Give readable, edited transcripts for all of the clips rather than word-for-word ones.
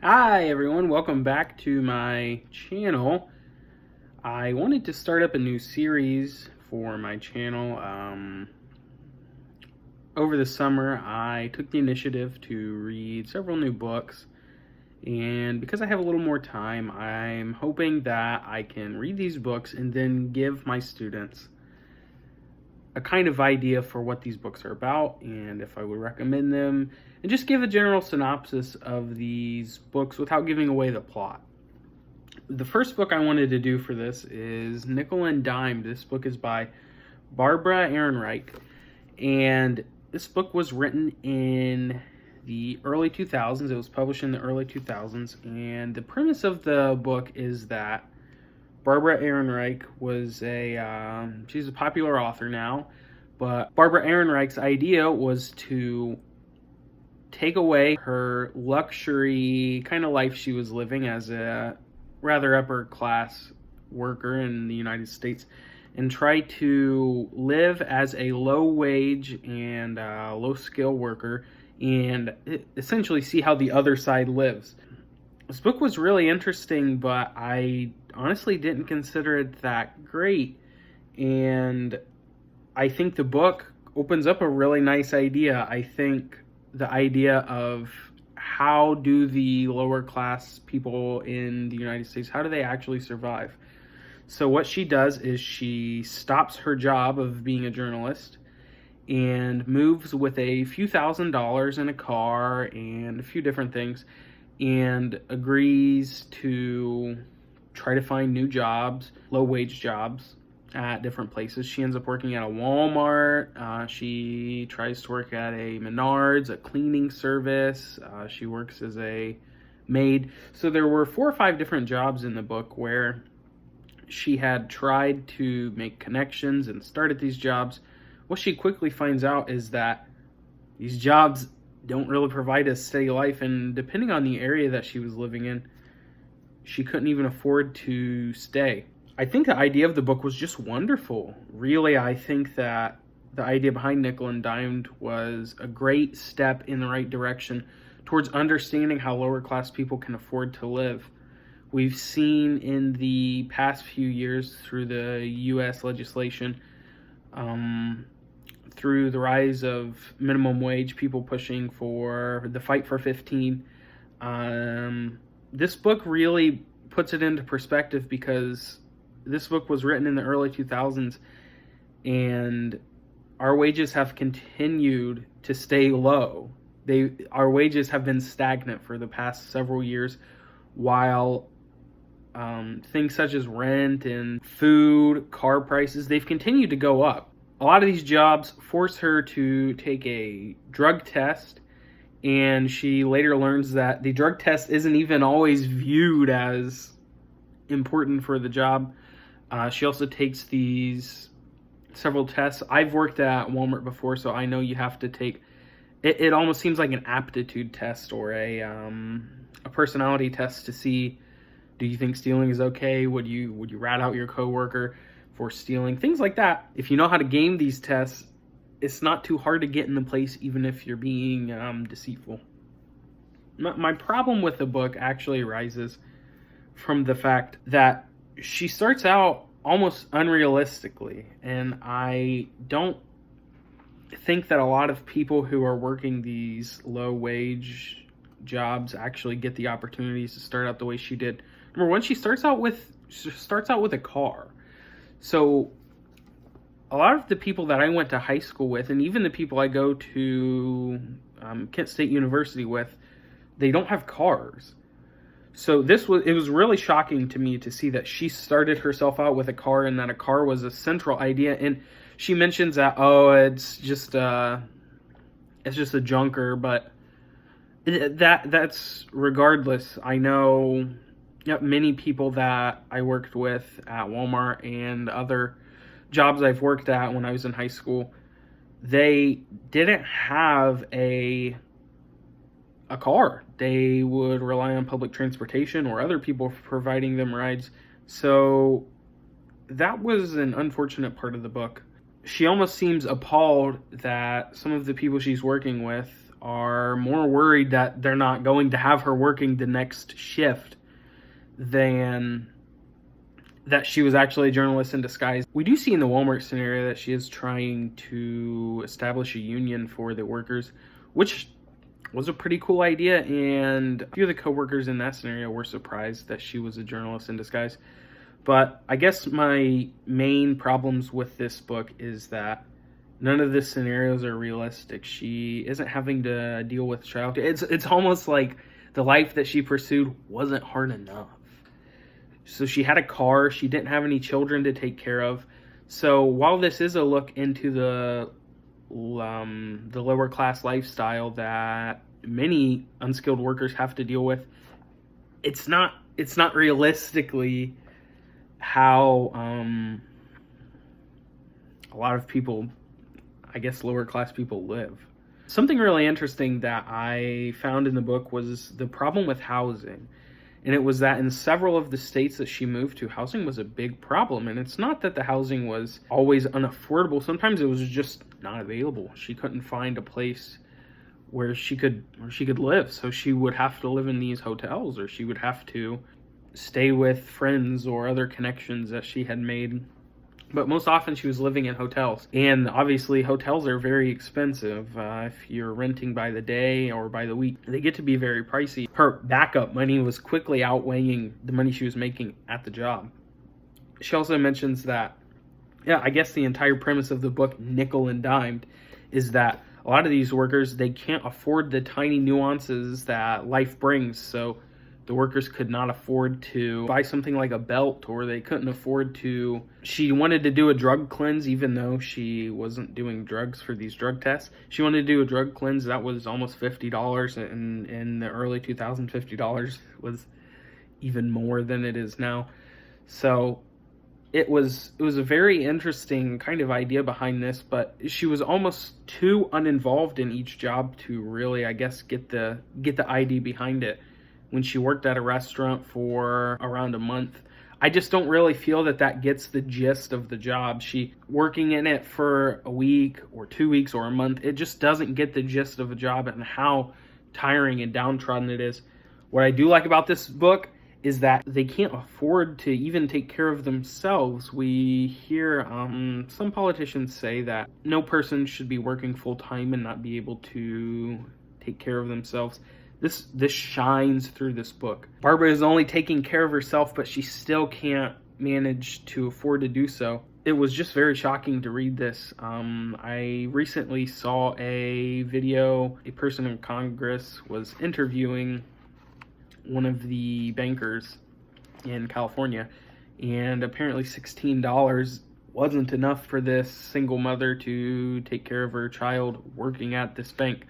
Hi everyone, welcome back to my channel. I wanted to start up a new series for my channel. Over the summer, I took the initiative to read several new books, and because I have a little more time, I'm hoping that I can read these books and then give my students a kind of idea for what these books are about and if I would recommend them, and just give a general synopsis of these books without giving away the plot. The first book I wanted to do for this is Nickel and Dime. This book is by Barbara Ehrenreich, and this book was written in the early 2000s. It was published in the early 2000s, and the premise of the book is that Barbara Ehrenreich was she's a popular author now, but Barbara Ehrenreich's idea was to take away her luxury kind of life she was living as a rather upper class worker in the United States and try to live as a low wage and low skill worker and essentially see how the other side lives. This book was really interesting, but I honestly didn't consider it that great. And I think the book opens up a really nice idea. I think the idea of how do the lower class people in the United States, how do they actually survive? So what she does is she stops her job of being a journalist and moves with a few $1,000s in a car and a few different things, and agrees to try to find new jobs, low-wage jobs at different places. She ends up working at a Walmart. She tries to work at a Menards, a cleaning service. She works as a maid. So there were 4 or 5 different jobs in the book where she had tried to make connections and start at these jobs. What she quickly finds out is that these jobs don't really provide a steady life, and depending on the area that she was living in, she couldn't even afford to stay. I think the idea of the book was just wonderful. Really, I think that the idea behind Nickel and Dimed was a great step in the right direction towards understanding how lower class people can afford to live. We've seen in the past few years through the U.S. legislation, through the rise of minimum wage, people pushing for the fight for 15. This book really puts it into perspective because this book was written in the early 2000s, and our wages have continued to stay low. Our wages have been stagnant for the past several years, while things such as rent and food, car prices, they've continued to go up. A lot of these jobs force her to take a drug test, and she later learns that the drug test isn't even always viewed as important for the job. She also takes these several tests. I've worked at Walmart before, so I know you have to take it almost seems like an aptitude test or a personality test to see, do you think stealing is okay? Would you rat out your coworker for stealing? Things like that. If you know how to game these tests, it's not too hard to get in the place, even if you're being deceitful. My problem with the book actually arises from the fact that she starts out almost unrealistically, and I don't think that a lot of people who are working these low wage jobs actually get the opportunities to start out the way she did. Number one, she starts out with a car. So a lot of the people that I went to high school with, and even the people I go to Kent State University with, they don't have cars. So it was really shocking to me to see that she started herself out with a car, and that a car was a central idea. And she mentions that, it's just a junker, but that's regardless. I know many people that I worked with at Walmart and other jobs I've worked at when I was in high school, they didn't have a car. They would rely on public transportation or other people providing them rides. So that was an unfortunate part of the book. She almost seems appalled that some of the people she's working with are more worried that they're not going to have her working the next shift than that she was actually a journalist in disguise. We do see in the Walmart scenario that she is trying to establish a union for the workers, which was a pretty cool idea, and a few of the co-workers in that scenario were surprised that she was a journalist in disguise. But I guess my main problems with this book is that none of the scenarios are realistic. She isn't having to deal with childcare. It's almost like the life that she pursued wasn't hard enough. So she had a car. She didn't have any children to take care of. So while this is a look into the lower class lifestyle that many unskilled workers have to deal with, it's not realistically how a lot of people, I guess lower class people, live. Something really interesting that I found in the book was the problem with housing. And it was that in several of the states that she moved to, housing was a big problem. And it's not that the housing was always unaffordable. Sometimes it was just not available. She couldn't find a place where she could live. So she would have to live in these hotels, or she would have to stay with friends or other connections that she had made. But most often she was living in hotels. And obviously hotels are very expensive. If you're renting by the day or by the week, they get to be very pricey. Her backup money was quickly outweighing the money she was making at the job. She also mentions that, I guess the entire premise of the book, Nickel and Dimed, is that a lot of these workers, they can't afford the tiny nuances that life brings. So the workers could not afford to buy something like a belt, or they couldn't afford to. She wanted to do a drug cleanse, even though she wasn't doing drugs for these drug tests. She wanted to do a drug cleanse that was almost $50, and in the early 2000s, $50 was even more than it is now. So it was a very interesting kind of idea behind this, but she was almost too uninvolved in each job to really, I guess, get the idea behind it. When she worked at a restaurant for around a month, I just don't really feel that gets the gist of the job. She working in it for a week or 2 weeks or a month, it just doesn't get the gist of a job and how tiring and downtrodden it is. What I do like about this book is that they can't afford to even take care of themselves. We hear some politicians say that no person should be working full-time and not be able to take care of themselves. This shines through this book. Barbara is only taking care of herself, but she still can't manage to afford to do so. It was just very shocking to read this. I recently saw a video. A person in Congress was interviewing one of the bankers in California, and apparently $16 wasn't enough for this single mother to take care of her child working at this bank.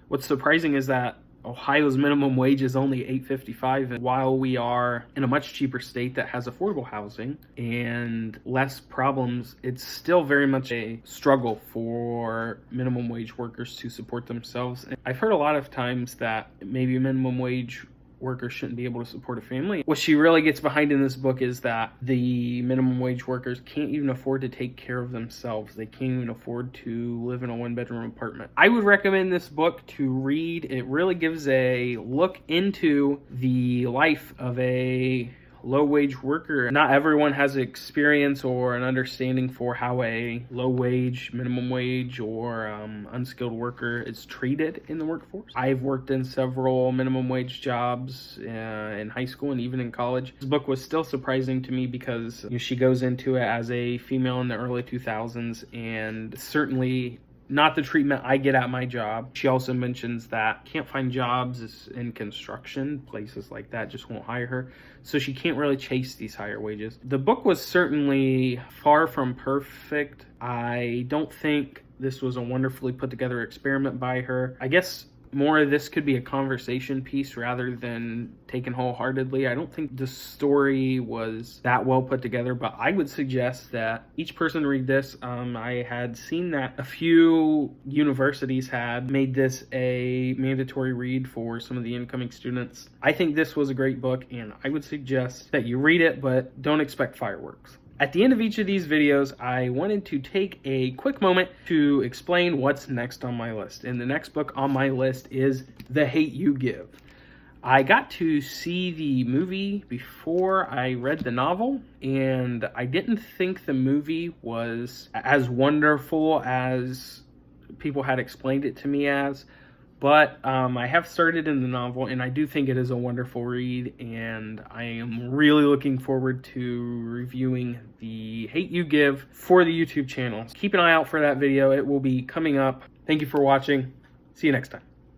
What's surprising is that Ohio's minimum wage is only $8.55, and while we are in a much cheaper state that has affordable housing and less problems, it's still very much a struggle for minimum wage workers to support themselves. And I've heard a lot of times that maybe minimum wage workers shouldn't be able to support a family. What she really gets behind in this book is that the minimum wage workers can't even afford to take care of themselves. They can't even afford to live in a one-bedroom apartment. I would recommend this book to read. It really gives a look into the life of a low-wage worker. Not everyone has experience or an understanding for how a low-wage, minimum wage, or unskilled worker is treated in the workforce. I've worked in several minimum wage jobs in high school and even in college. This book was still surprising to me because she goes into it as a female in the early 2000s, and certainly not the treatment I get at my job. She also mentions that can't find jobs in construction. Places like that just won't hire her. So she can't really chase these higher wages. The book was certainly far from perfect. I don't think this was a wonderfully put together experiment by her. I guess more of this could be a conversation piece rather than taken wholeheartedly. I don't think the story was that well put together, but I would suggest that each person read this. I had seen that a few universities had made this a mandatory read for some of the incoming students. I think this was a great book, and I would suggest that you read it, but don't expect fireworks. At the end of each of these videos, I wanted to take a quick moment to explain what's next on my list. And the next book on my list is The Hate You Give. I got to see the movie before I read the novel, and I didn't think the movie was as wonderful as people had explained it to me as. But I have started in the novel, and I do think it is a wonderful read, and I am really looking forward to reviewing The Hate You Give for the YouTube channel. Keep an eye out for that video. It will be coming up. Thank you for watching. See you next time.